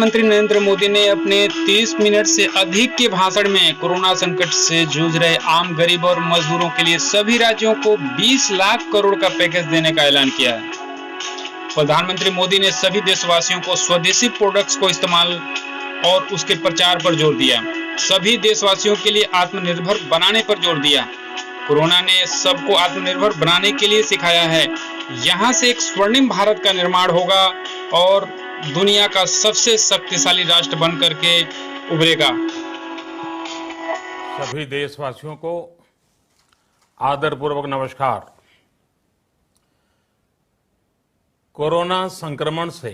प्रधानमंत्री नरेंद्र मोदी ने अपने 30 मिनट से अधिक के भाषण में कोरोना संकट से जूझ रहे आम गरीब और मजदूरों के लिए सभी राज्यों को 20 लाख करोड़ का पैकेज देने का ऐलान किया है। प्रधानमंत्री मोदी ने सभी देशवासियों को स्वदेशी प्रोडक्ट्स को इस्तेमाल और उसके प्रचार पर जोर दिया। सभी देशवासियों के लिए आत्मनिर्भर बनाने पर जोर दिया। कोरोना ने सबको आत्मनिर्भर बनाने के लिए सिखाया है। यहाँ से एक स्वर्णिम भारत का निर्माण होगा और दुनिया का सबसे शक्तिशाली राष्ट्र बन करके उभरेगा। सभी देशवासियों को आदरपूर्वक नमस्कार। कोरोना संक्रमण से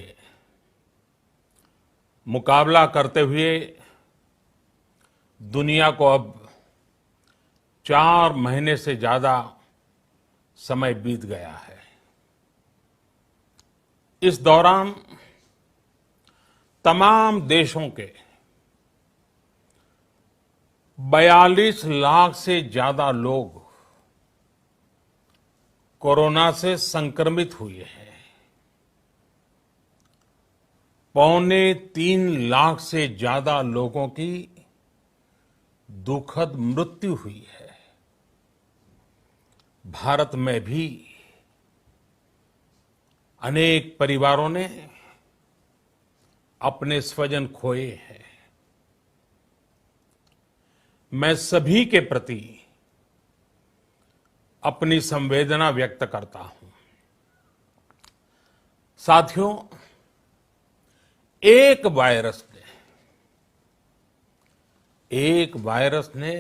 मुकाबला करते हुए दुनिया को अब 4 महीने से ज्यादा समय बीत गया है। इस दौरान तमाम देशों के 42 लाख से ज्यादा लोग कोरोना से संक्रमित हुए हैं। 2.25 लाख से ज्यादा लोगों की दुखद मृत्यु हुई है। भारत में भी अनेक परिवारों ने अपने स्वजन खोए हैं। मैं सभी के प्रति अपनी संवेदना व्यक्त करता हूं। साथियों, एक वायरस ने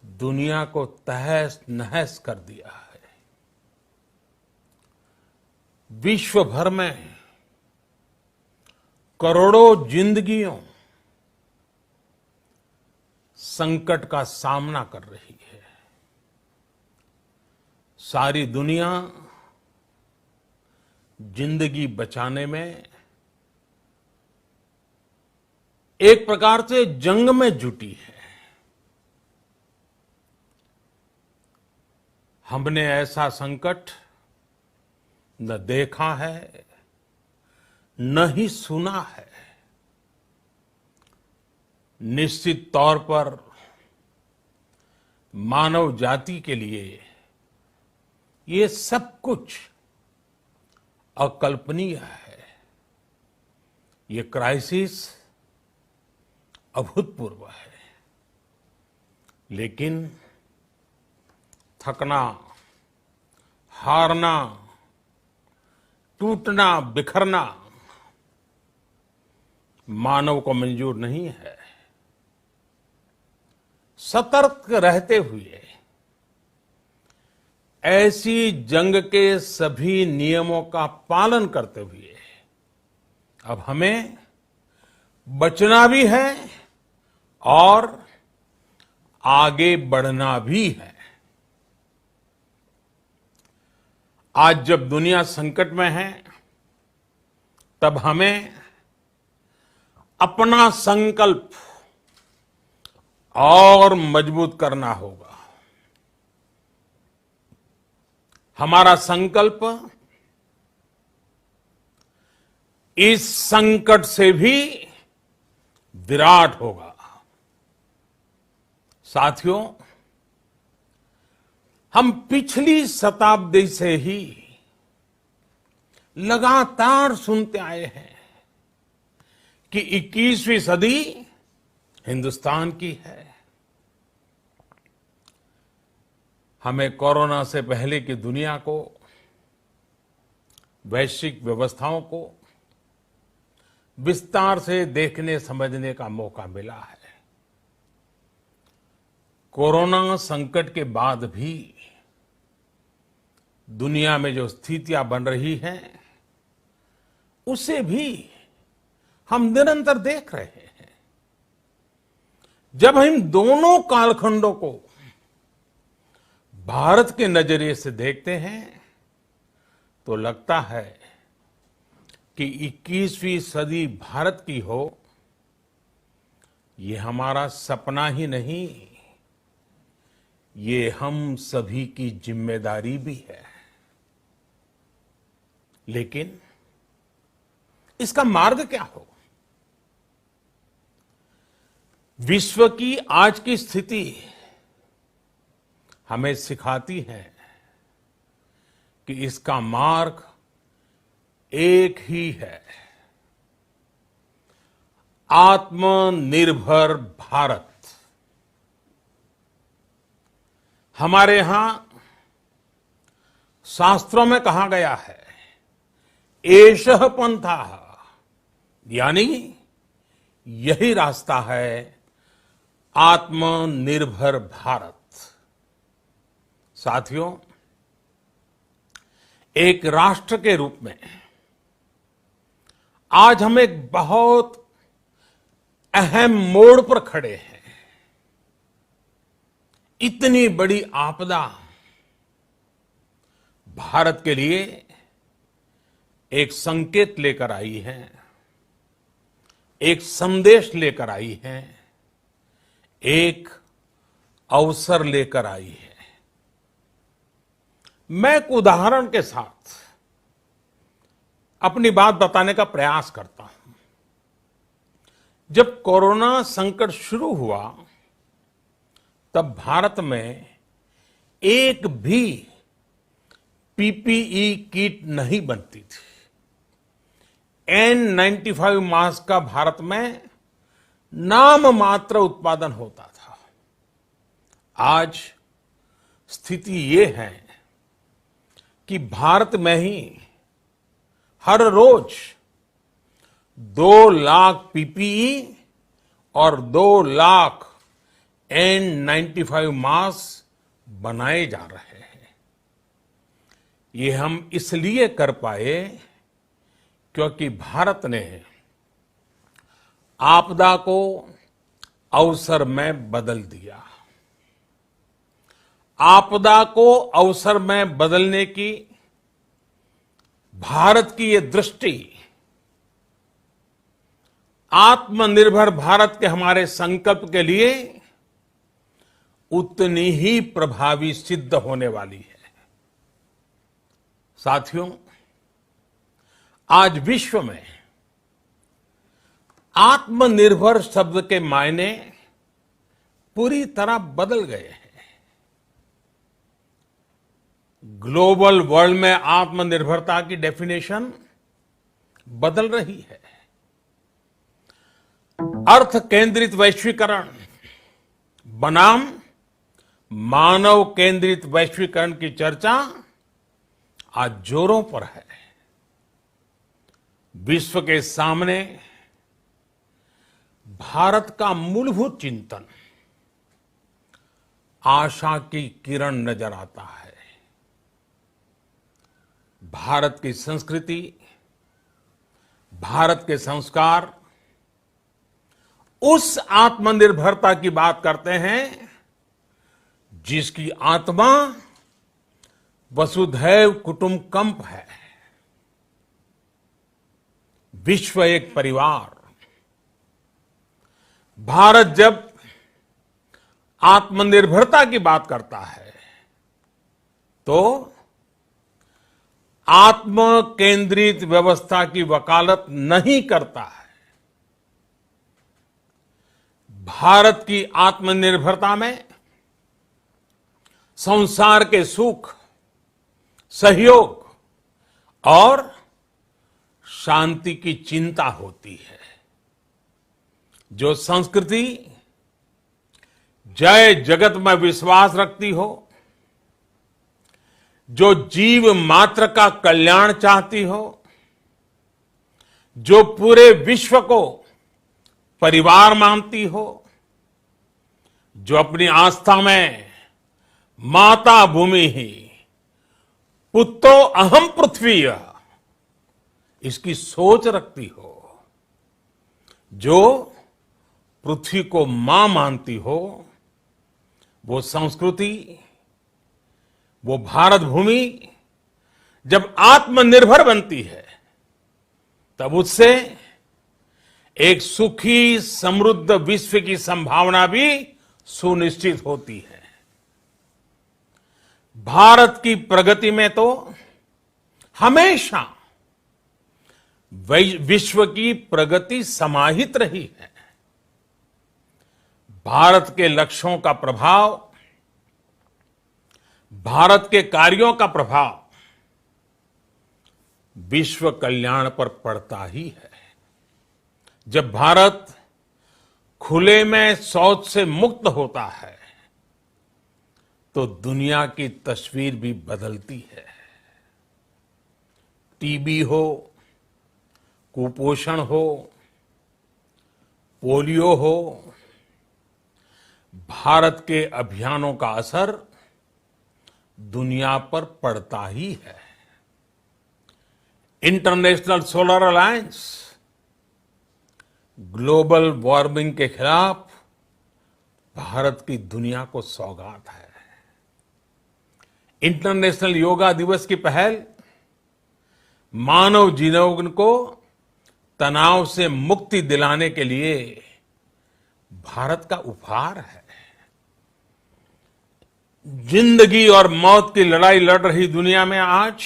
दुनिया को तहस नहस कर दिया है। विश्व भर में करोड़ों जिंदगियों संकट का सामना कर रही है। सारी दुनिया जिंदगी बचाने में एक प्रकार से जंग में जुटी है। हमने ऐसा संकट न देखा है, न ही सुना है। निश्चित तौर पर मानव जाति के लिए ये सब कुछ अकल्पनीय है। ये क्राइसिस अभूतपूर्व है। लेकिन थकना, हारना, टूटना, बिखरना मानव को मंजूर नहीं है। सतर्क रहते हुए ऐसी जंग के सभी नियमों का पालन करते हुए अब हमें बचना भी है और आगे बढ़ना भी है। आज जब दुनिया संकट में है, तब हमें अपना संकल्प और मजबूत करना होगा। हमारा संकल्प इस संकट से भी विराट होगा। साथियों, हम पिछली शताब्दी से ही लगातार सुनते आए हैं कि 21वीं सदी हिंदुस्तान की है। हमें कोरोना से पहले की दुनिया को, वैश्विक व्यवस्थाओं को विस्तार से देखने समझने का मौका मिला है। कोरोना संकट के बाद भी दुनिया में जो स्थितियां बन रही हैं, उसे भी हम निरंतर देख रहे हैं। जब हम दोनों कालखंडों को भारत के नजरिए से देखते हैं, तो लगता है कि 21वीं सदी भारत की हो, ये हमारा सपना ही नहीं, ये हम सभी की जिम्मेदारी भी है। लेकिन इसका मार्ग क्या हो? विश्व की आज की स्थिति हमें सिखाती है कि इसका मार्ग एक ही है, आत्मनिर्भर भारत। हमारे यहां शास्त्रों में कहा गया है, एषः पंथः, यानी यही रास्ता है आत्मनिर्भर भारत। साथियों, एक राष्ट्र के रूप में आज हम एक बहुत अहम मोड़ पर खड़े हैं। इतनी बड़ी आपदा भारत के लिए एक संकेत लेकर आई है, एक संदेश लेकर आई है, एक अवसर लेकर आई है। मैं एक उदाहरण के साथ अपनी बात बताने का प्रयास करता हूं। जब कोरोना संकट शुरू हुआ तब भारत में एक भी पीपीई किट नहीं बनती थी। N95 मास्क का भारत में नाम मात्र उत्पादन होता था। आज स्थिति ये है कि भारत में ही हर रोज 2 लाख पीपीई और 2 लाख N95 मास्क बनाए जा रहे हैं। ये हम इसलिए कर पाए क्योंकि भारत ने आपदा को अवसर में बदल दिया। आपदा को अवसर में बदलने की भारत की ये दृष्टि आत्मनिर्भर भारत के हमारे संकल्प के लिए उतनी ही प्रभावी सिद्ध होने वाली है। साथियों, आज विश्व में आत्मनिर्भर शब्द के मायने पूरी तरह बदल गए हैं। ग्लोबल वर्ल्ड में आत्मनिर्भरता की डेफिनेशन बदल रही है। अर्थ केंद्रित वैश्वीकरण बनाम मानव केंद्रित वैश्वीकरण की चर्चा आज जोरों पर है। विश्व के सामने भारत का मूलभूत चिंतन आशा की किरण नजर आता है। भारत की संस्कृति, भारत के संस्कार उस आत्मनिर्भरता की बात करते हैं जिसकी आत्मा वसुधैव कुटुंबकम है। विश्व एक परिवार। भारत जब आत्मनिर्भरता की बात करता है तो आत्म केंद्रित व्यवस्था की वकालत नहीं करता है। भारत की आत्मनिर्भरता में संसार के सुख, सहयोग और शांति की चिंता होती है। जो संस्कृति जय जगत में विश्वास रखती हो, जो जीव मात्र का कल्याण चाहती हो, जो पूरे विश्व को परिवार मानती हो, जो अपनी आस्था में माता भूमि ही पुत्रो अहम पृथ्वी इसकी सोच रखती हो, जो पृथ्वी को मां मानती हो, वो संस्कृति, वो भारत भूमि जब आत्मनिर्भर बनती है तब उससे एक सुखी समृद्ध विश्व की संभावना भी सुनिश्चित होती है। भारत की प्रगति में तो हमेशा विश्व की प्रगति समाहित रही है। भारत के लक्ष्यों का प्रभाव, भारत के कार्यों का प्रभाव विश्व कल्याण पर पड़ता ही है। जब भारत खुले में शौच से मुक्त होता है तो दुनिया की तस्वीर भी बदलती है। टीबी हो, कुपोषण हो, पोलियो हो, भारत के अभियानों का असर दुनिया पर पड़ता ही है। International solar alliance global warming के खिलाफ भारत की दुनिया को सौगात है। इंटरनेशनल योगा दिवस की पहल मानव जीवन को तनाव से मुक्ति दिलाने के लिए भारत का उपहार है। जिंदगी और मौत की लड़ाई लड़ रही दुनिया में आज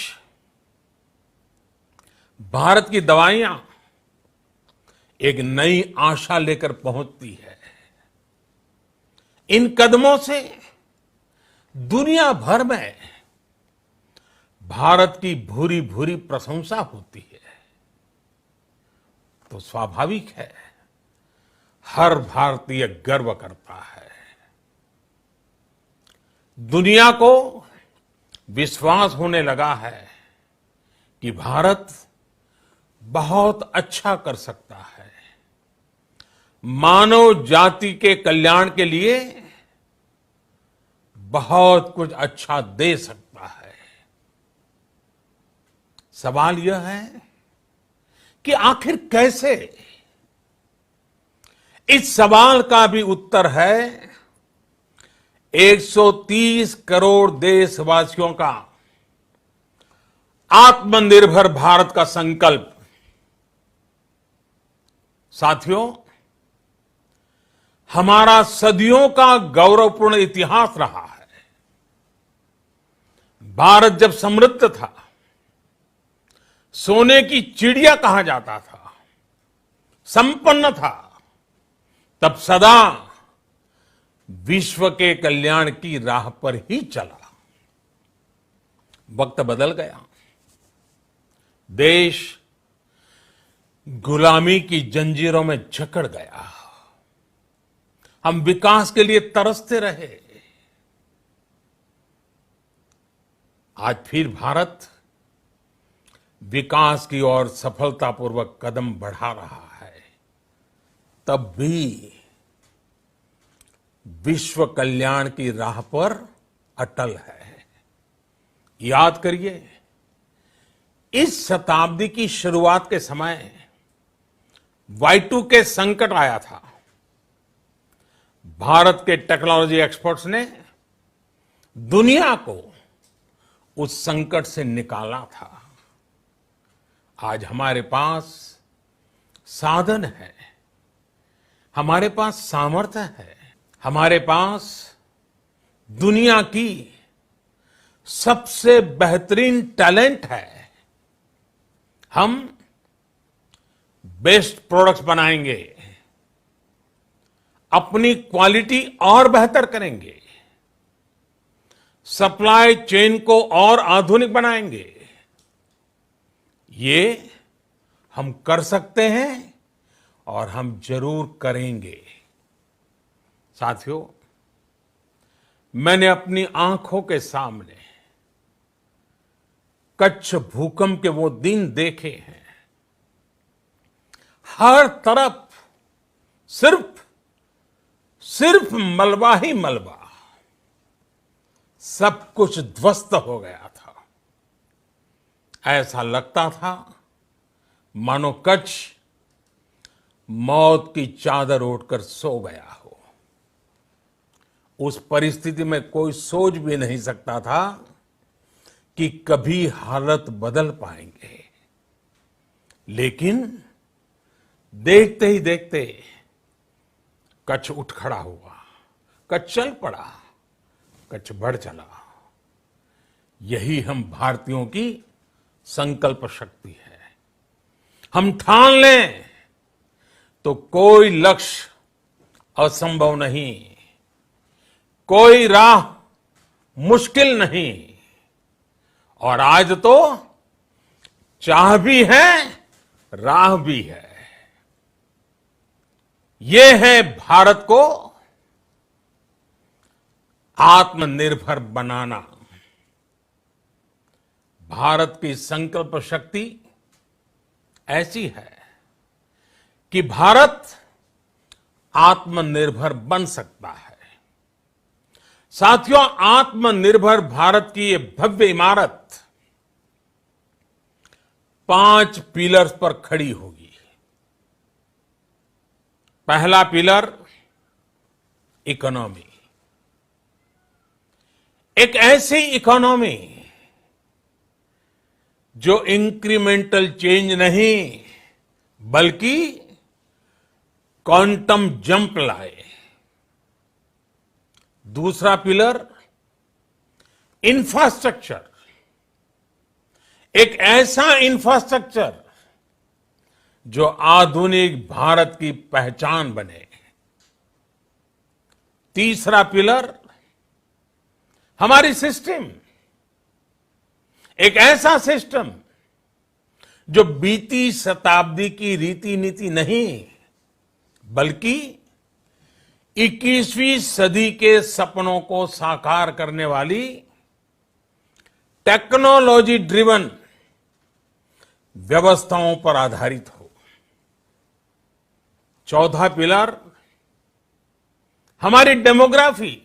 भारत की दवाइयां एक नई आशा लेकर पहुंचती है। इन कदमों से दुनिया भर में भारत की भूरी भूरी प्रशंसा होती है। तो स्वाभाविक है, हर भारतीय गर्व करता है। दुनिया को विश्वास होने लगा है कि भारत बहुत अच्छा कर सकता है, मानव जाति के कल्याण के लिए बहुत कुछ अच्छा दे सकता है। सवाल यह है कि आखिर कैसे? इस सवाल का भी उत्तर है 130 करोड़ देशवासियों का आत्मनिर्भर भारत का संकल्प। साथियों, हमारा सदियों का गौरवपूर्ण इतिहास रहा है। भारत जब समृद्ध था, सोने की चिड़िया कहा जाता था, संपन्न था, तब सदा विश्व के कल्याण की राह पर ही चला। वक्त बदल गया, देश गुलामी की जंजीरों में जकड़ गया। हम विकास के लिए तरसते रहे। आज फिर भारत विकास की ओर सफलतापूर्वक कदम बढ़ा रहा है। तब भी विश्व कल्याण की राह पर अटल है। याद करिए, इस शताब्दी की शुरुआत के समय Y2K संकट आया था। भारत के टेक्नोलॉजी एक्सपर्ट्स ने दुनिया को उस संकट से निकाला था। आज हमारे पास साधन है, हमारे पास सामर्थ्य है, हमारे पास दुनिया की सबसे बेहतरीन टैलेंट है। हम बेस्ट प्रोडक्ट्स बनाएंगे, अपनी क्वालिटी और बेहतर करेंगे, सप्लाई चेन को और आधुनिक बनाएंगे। ये हम कर सकते हैं और हम जरूर करेंगे। साथियों, मैंने अपनी आंखों के सामने कच्छ भूकंप के वो दिन देखे हैं। हर तरफ सिर्फ मलबा ही मलबा, सब कुछ ध्वस्त हो गया था। ऐसा लगता था मानो कच्छ मौत की चादर ओढ़कर सो गया हो। उस परिस्थिति में कोई सोच भी नहीं सकता था कि कभी हालत बदल पाएंगे। लेकिन देखते ही देखते कच्छ उठ खड़ा हुआ, कच्छ चल पड़ा, कच्छ बढ़ चला। यही हम भारतीयों की संकल्प शक्ति है। हम ठान लें तो कोई लक्ष्य असंभव नहीं, कोई राह मुश्किल नहीं। और आज तो चाह भी है, राह भी है। ये है भारत को आत्मनिर्भर बनाना। भारत की संकल्प शक्ति ऐसी है कि भारत आत्मनिर्भर बन सकता है। साथियों, आत्मनिर्भर भारत की ये भव्य इमारत 5 पिलर्स पर खड़ी होगी। पहला पिलर इकोनॉमी। एक ऐसी इकोनॉमी जो इंक्रीमेंटल चेंज नहीं बल्कि क्वांटम जंप लाए। दूसरा पिलर इंफ्रास्ट्रक्चर। एक ऐसा इंफ्रास्ट्रक्चर जो आधुनिक भारत की पहचान बने। तीसरा पिलर हमारी सिस्टम। एक ऐसा सिस्टम जो बीती शताब्दी की रीति नीति नहीं बल्कि 21वीं सदी के सपनों को साकार करने वाली टेक्नोलॉजी ड्रिवन व्यवस्थाओं पर आधारित हो। चौथा पिलर हमारी डेमोग्राफी।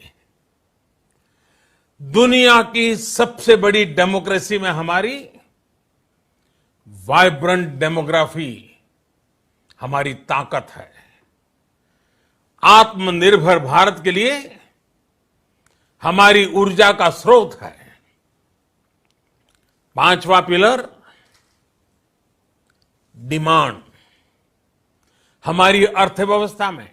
दुनिया की सबसे बड़ी डेमोक्रेसी में हमारी वाइब्रेंट डेमोग्राफी हमारी ताकत है। आत्मनिर्भर भारत के लिए हमारी ऊर्जा का स्रोत है। पांचवा पिलर डिमांड। हमारी अर्थव्यवस्था में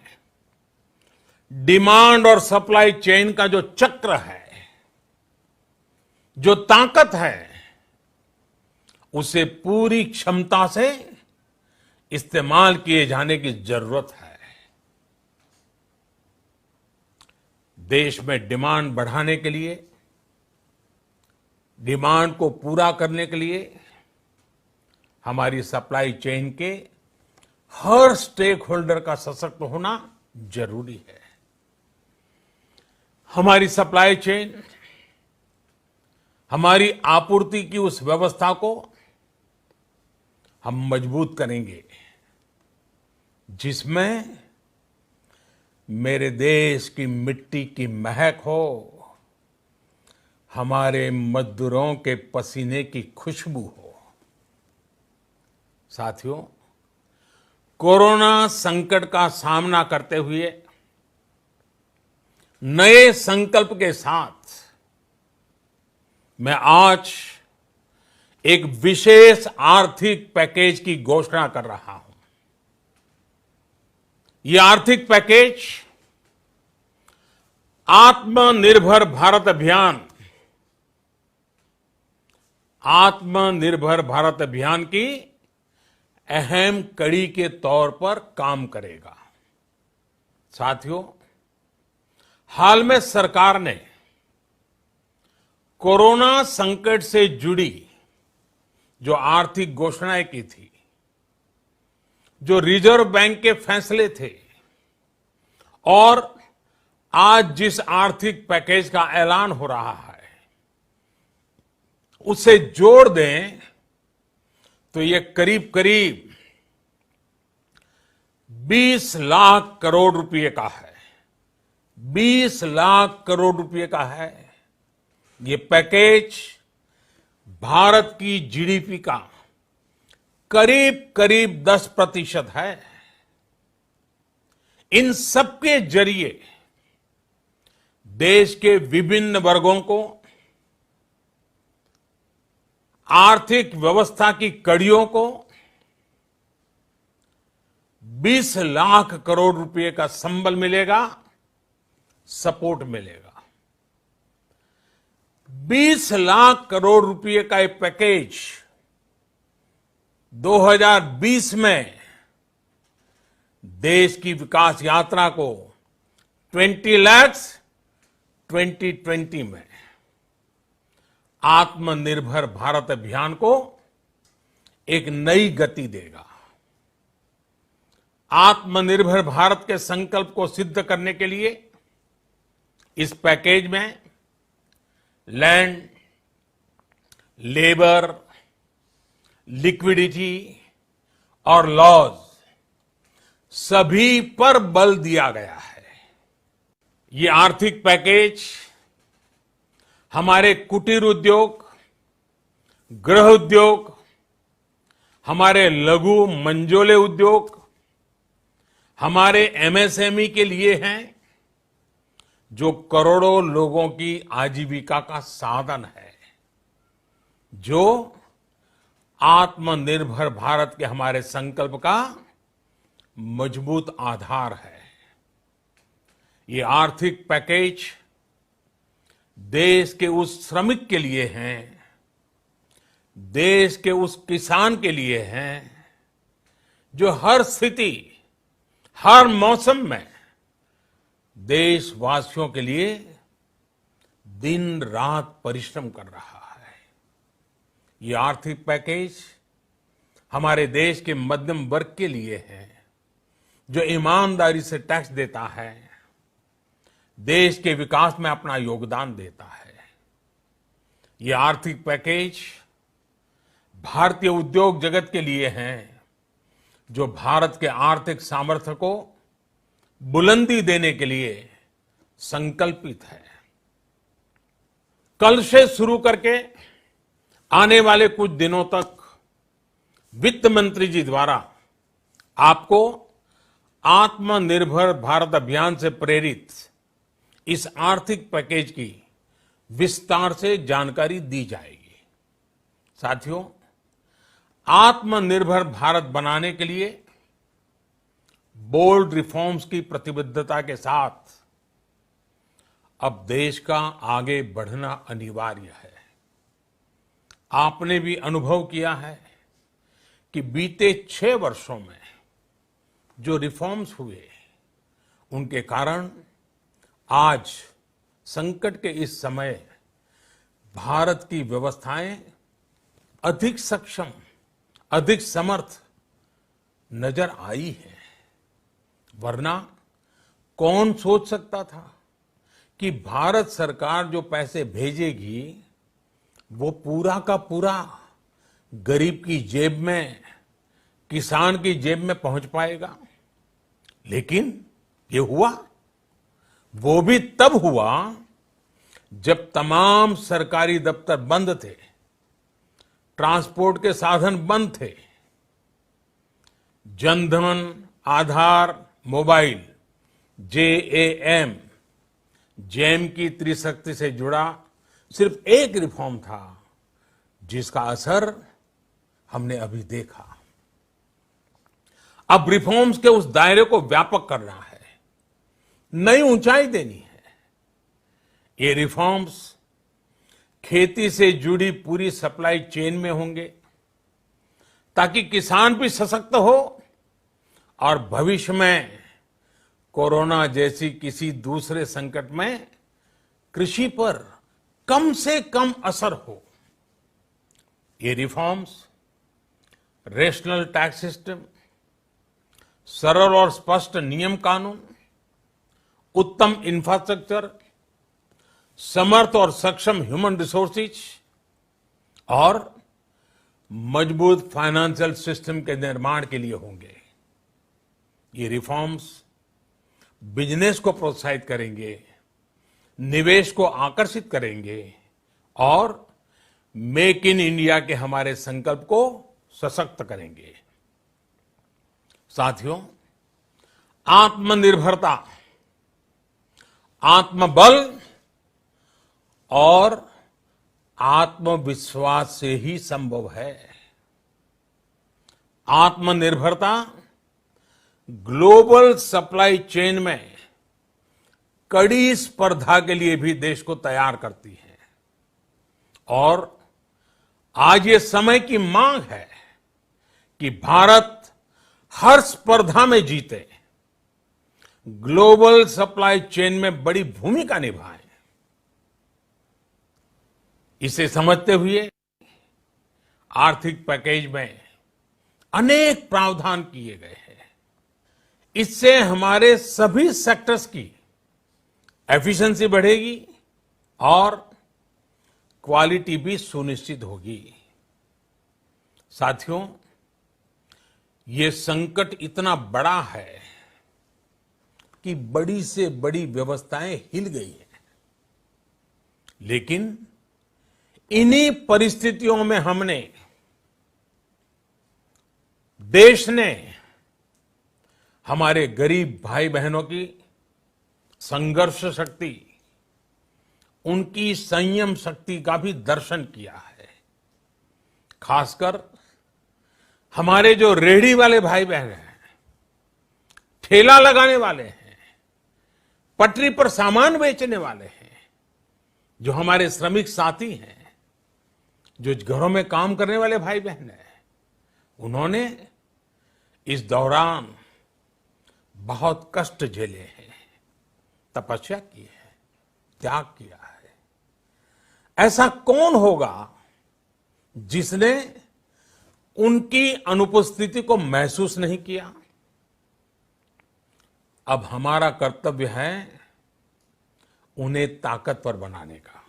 डिमांड और सप्लाई चेन का जो चक्र है, जो ताकत है, उसे पूरी क्षमता से इस्तेमाल किए जाने की जरूरत है। देश में डिमांड बढ़ाने के लिए, डिमांड को पूरा करने के लिए हमारी सप्लाई चेन के हर स्टेक होल्डर का सशक्त होना जरूरी है। हमारी सप्लाई चेन, हमारी आपूर्ति की उस व्यवस्था को हम मजबूत करेंगे जिसमें मेरे देश की मिट्टी की महक हो, हमारे मजदूरों के पसीने की खुशबू हो। साथियों, कोरोना संकट का सामना करते हुए नए संकल्प के साथ मैं आज एक विशेष आर्थिक पैकेज की घोषणा कर रहा हूं। यह आर्थिक पैकेज आत्मनिर्भर भारत अभियान, आत्मनिर्भर भारत अभियान की अहम कड़ी के तौर पर काम करेगा। साथियों, हाल में सरकार ने कोरोना संकट से जुड़ी जो आर्थिक घोषणाएं की थी, जो रिजर्व बैंक के फैसले थे और आज जिस आर्थिक पैकेज का ऐलान हो रहा है, उसे जोड़ दें तो ये करीब करीब 20 लाख करोड़ रुपए का है। 20 लाख करोड़ रुपए का है। ये पैकेज भारत की जीडीपी का करीब करीब 10% है। इन सबके जरिए देश के विभिन्न वर्गों को आर्थिक व्यवस्था की कड़ियों को 20 लाख करोड़ रुपए का संबल मिलेगा, सपोर्ट मिलेगा। 20 लाख करोड़ रुपए का ये पैकेज 2020 में देश की विकास यात्रा को 20 लाख 2020 में आत्मनिर्भर भारत अभियान को एक नई गति देगा। आत्मनिर्भर भारत के संकल्प को सिद्ध करने के लिए इस पैकेज में लैंड, लेबर, लिक्विडिटी और लॉज सभी पर बल दिया गया है। ये आर्थिक पैकेज हमारे कुटीर उद्योग, गृह उद्योग, हमारे लघु मंझोले उद्योग, हमारे एमएसएमई के लिए हैं, जो करोड़ों लोगों की आजीविका का साधन है, जो आत्मनिर्भर भारत के हमारे संकल्प का मजबूत आधार है। ये आर्थिक पैकेज देश के उस श्रमिक के लिए हैं, देश के उस किसान के लिए हैं, जो हर स्थिति, हर मौसम में देशवासियों के लिए दिन रात परिश्रम कर रहा है। ये आर्थिक पैकेज हमारे देश के मध्यम वर्ग के लिए है, जो ईमानदारी से टैक्स देता है, देश के विकास में अपना योगदान देता है। ये आर्थिक पैकेज भारतीय उद्योग जगत के लिए है, जो भारत के आर्थिक सामर्थ्य को बुलंदी देने के लिए संकल्पित है। कल से शुरू करके आने वाले कुछ दिनों तक वित्त मंत्री जी द्वारा आपको आत्मनिर्भर भारत अभियान से प्रेरित इस आर्थिक पैकेज की विस्तार से जानकारी दी जाएगी। साथियों, आत्मनिर्भर भारत बनाने के लिए बोल्ड रिफॉर्म्स की प्रतिबद्धता के साथ अब देश का आगे बढ़ना अनिवार्य है। आपने भी अनुभव किया है कि बीते 6 वर्षों में जो रिफॉर्म्स हुए, उनके कारण आज संकट के इस समय भारत की व्यवस्थाएं अधिक सक्षम, अधिक समर्थ नजर आई है। वरना कौन सोच सकता था कि भारत सरकार जो पैसे भेजेगी वो पूरा का पूरा गरीब की जेब में, किसान की जेब में पहुंच पाएगा। लेकिन ये हुआ, वो भी तब हुआ जब तमाम सरकारी दफ्तर बंद थे, ट्रांसपोर्ट के साधन बंद थे। जनधन, आधार, मोबाइल, जेम की त्रिशक्ति से जुड़ा सिर्फ एक रिफॉर्म था, जिसका असर हमने अभी देखा। अब रिफॉर्म्स के उस दायरे को व्यापक करना है, नई ऊंचाई देनी है। ये रिफॉर्म्स खेती से जुड़ी पूरी सप्लाई चेन में होंगे, ताकि किसान भी सशक्त हो और भविष्य में कोरोना जैसी किसी दूसरे संकट में कृषि पर कम से कम असर हो। ये रिफॉर्म्स रेशनल टैक्स सिस्टम, सरल और स्पष्ट नियम कानून, उत्तम इंफ्रास्ट्रक्चर, समर्थ और सक्षम ह्यूमन रिसोर्सेज और मजबूत फाइनेंशियल सिस्टम के निर्माण के लिए होंगे। ये रिफॉर्म्स बिजनेस को प्रोत्साहित करेंगे, निवेश को आकर्षित करेंगे और मेक इन इंडिया के हमारे संकल्प को सशक्त करेंगे। साथियों, आत्मनिर्भरता, आत्मबल और आत्मविश्वास से ही संभव है। आत्मनिर्भरता ग्लोबल सप्लाई चेन में कड़ी स्पर्धा के लिए भी देश को तैयार करती है और आज ये समय की मांग है कि भारत हर स्पर्धा में जीते, ग्लोबल सप्लाई चेन में बड़ी भूमिका निभाए। इसे समझते हुए आर्थिक पैकेज में अनेक प्रावधान किए गए हैं। इससे हमारे सभी सेक्टर्स की एफिशिएंसी बढ़ेगी और क्वालिटी भी सुनिश्चित होगी। साथियों, ये संकट इतना बड़ा है कि बड़ी से बड़ी व्यवस्थाएं हिल गई हैं। लेकिन इन्हीं परिस्थितियों में देश ने हमारे गरीब भाई बहनों की संघर्ष शक्ति, उनकी संयम शक्ति का भी दर्शन किया है। खासकर हमारे जो रेहड़ी वाले भाई बहन हैं, ठेला लगाने वाले हैं, पटरी पर सामान बेचने वाले हैं, जो हमारे श्रमिक साथी हैं, जो घरों में काम करने वाले भाई बहन हैं, उन्होंने इस दौरान बहुत कष्ट झेले हैं, तपस्या की है, त्याग किया है। ऐसा कौन होगा जिसने उनकी अनुपस्थिति को महसूस नहीं किया? अब हमारा कर्तव्य है उन्हें ताकतवर बनाने का,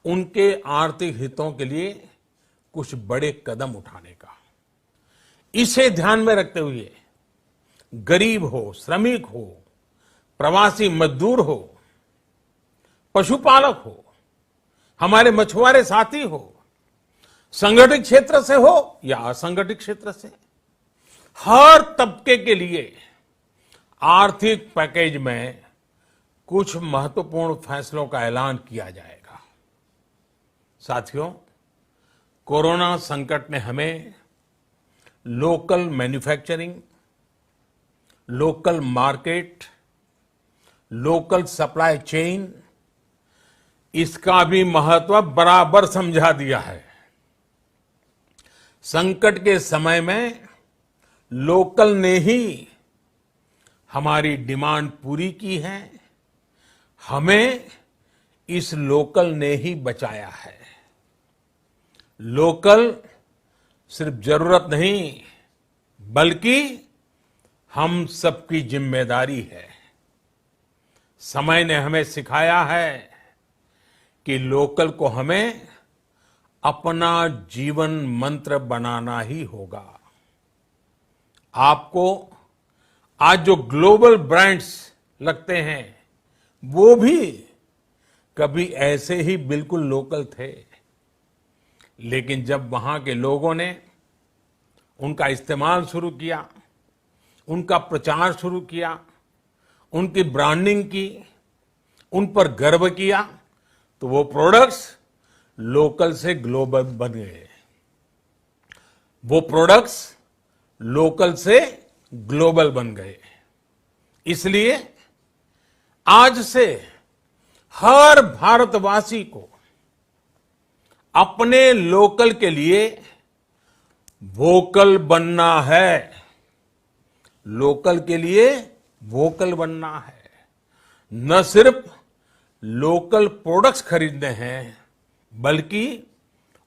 उनके आर्थिक हितों के लिए कुछ बड़े कदम उठाने का। इसे ध्यान में रखते हुए गरीब हो, श्रमिक हो, प्रवासी मजदूर हो, पशुपालक हो, हमारे मछुआरे साथी हो, संगठित क्षेत्र से हो या असंगठित क्षेत्र से, हर तबके के लिए आर्थिक पैकेज में कुछ महत्वपूर्ण फैसलों का ऐलान किया जाएगा। साथियों, कोरोना संकट ने हमें local manufacturing, local market, local supply chain, इसका भी महत्व बराबर समझा दिया है। संकट के समय में लोकल ने ही हमारी डिमांड पूरी की है, हमें इस लोकल ने ही बचाया है। लोकल सिर्फ जरूरत नहीं, बल्कि हम सबकी जिम्मेदारी है। समय ने हमें सिखाया है कि लोकल को हमें अपना जीवन मंत्र बनाना ही होगा। आपको आज जो ग्लोबल ब्रांड्स लगते हैं, वो भी कभी ऐसे ही बिल्कुल लोकल थे, लेकिन जब वहां के लोगों ने उनका इस्तेमाल शुरू किया, उनका प्रचार शुरू किया, उनकी ब्रांडिंग की, उन पर गर्व किया, तो वो प्रोडक्ट्स लोकल से ग्लोबल बन गए। वो प्रोडक्ट्स लोकल से ग्लोबल बन गए। इसलिए आज से हर भारतवासी को अपने लोकल के लिए वोकल बनना है। लोकल के लिए वोकल बनना है। न सिर्फ लोकल प्रोडक्ट्स खरीदने हैं, बल्कि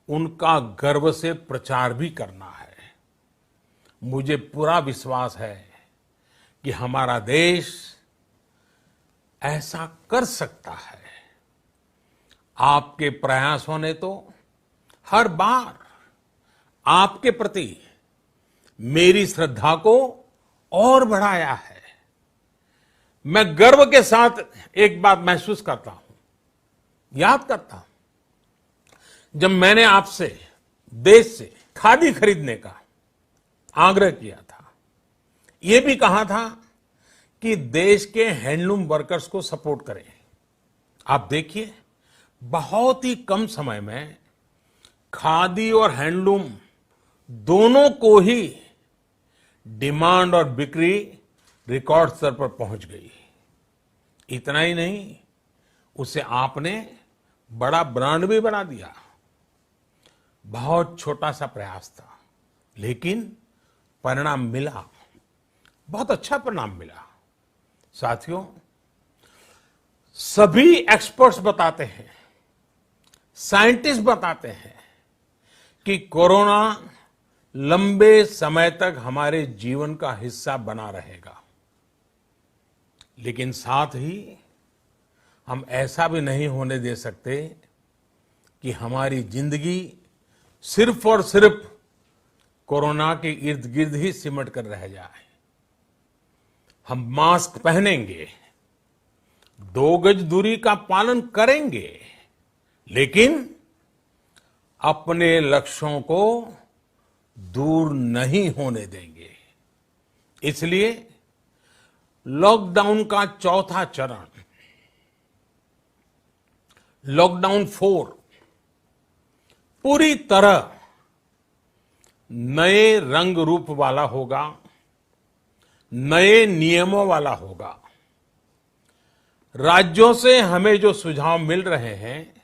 उनका गर्व से प्रचार भी करना है। मुझे पूरा विश्वास है कि हमारा देश ऐसा कर सकता है। आपके प्रयासों ने तो हर बार आपके प्रति मेरी श्रद्धा को और बढ़ाया है। मैं गर्व के साथ एक बात महसूस करता हूं, याद करता हूं, जब मैंने आपसे देश से खादी खरीदने का आग्रह किया था, यह भी कहा था कि देश के हैंडलूम वर्कर्स को सपोर्ट करें। आप देखिए, बहुत ही कम समय में खादी और हैंडलूम दोनों को ही डिमांड और बिक्री रिकॉर्ड स्तर पर पहुंच गई। इतना ही नहीं, उसे आपने बड़ा ब्रांड भी बना दिया। बहुत छोटा सा प्रयास था, लेकिन परिणाम मिला, बहुत अच्छा परिणाम मिला। साथियों, सभी एक्सपर्ट्स बताते हैं, साइंटिस्ट बताते हैं कि कोरोना लंबे समय तक हमारे जीवन का हिस्सा बना रहेगा। लेकिन साथ ही हम ऐसा भी नहीं होने दे सकते कि हमारी जिंदगी सिर्फ और सिर्फ कोरोना के इर्द गिर्द ही सिमट कर रह जाए। हम मास्क पहनेंगे, 2 गज दूरी का पालन करेंगे, लेकिन अपने लक्ष्यों को दूर नहीं होने देंगे। इसलिए लॉकडाउन का चौथा चरण, लॉकडाउन 4, पूरी तरह नए रंग रूप वाला होगा, नए नियमों वाला होगा। राज्यों से हमें जो सुझाव मिल रहे हैं,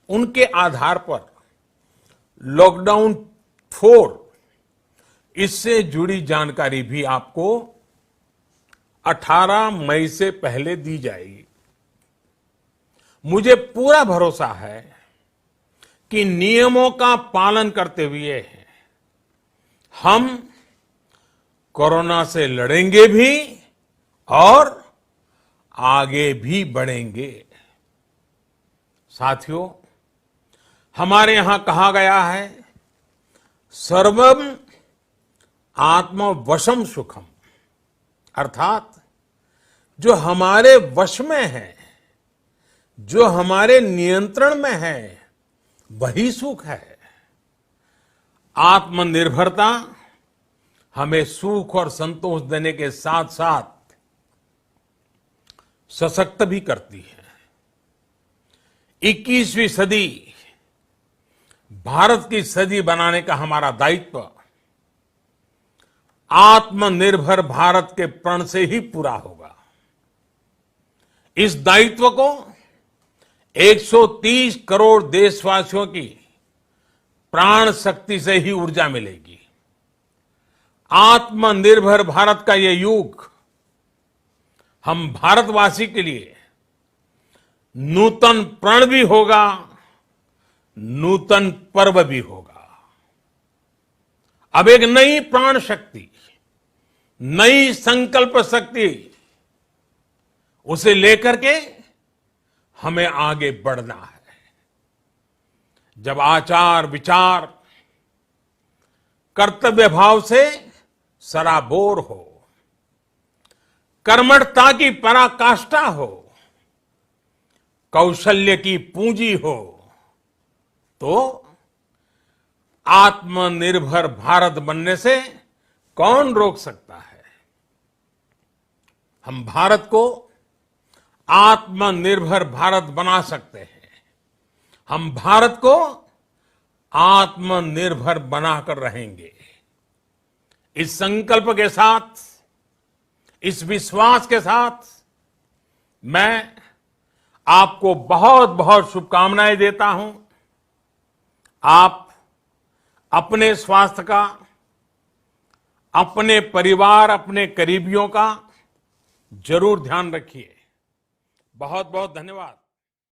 उनके आधार पर लॉकडाउन 4, इससे जुड़ी जानकारी भी आपको 18 मई से पहले दी जाएगी। मुझे पूरा भरोसा है कि नियमों का पालन करते हुए हम कोरोना से लड़ेंगे भी और आगे भी बढ़ेंगे। साथियों, हमारे यहां कहा गया है, सर्वम आत्मवशम सुखम, अर्थात जो हमारे वश में है, जो हमारे नियंत्रण में है, वही सुख है। आत्मनिर्भरता हमें सुख और संतोष देने के साथ साथ सशक्त भी करती है। 21वीं सदी भारत की सदी बनाने का हमारा दायित्व आत्मनिर्भर भारत के प्रण से ही पूरा होगा। इस दायित्व को 130 करोड़ देशवासियों की प्राण शक्ति से ही ऊर्जा मिलेगी। आत्मनिर्भर भारत का ये युग हम भारतवासी के लिए नूतन प्रण भी होगा, नूतन पर्व भी होगा। अब एक नई प्राण शक्ति, नई संकल्प शक्ति, उसे लेकर के हमें आगे बढ़ना है। जब आचार विचार कर्तव्य भाव से सराबोर हो, कर्मठता की पराकाष्ठा हो, कौशल्य की पूंजी हो, तो आत्मनिर्भर भारत बनने से कौन रोक सकता है। हम भारत को आत्मनिर्भर भारत बना सकते हैं। हम भारत को आत्मनिर्भर बनाकर रहेंगे। इस संकल्प के साथ, इस विश्वास के साथ मैं आपको बहुत बहुत शुभकामनाएं देता हूं। आप अपने स्वास्थ्य का, अपने परिवार, अपने करीबियों का जरूर ध्यान रखिए। बहुत बहुत धन्यवाद।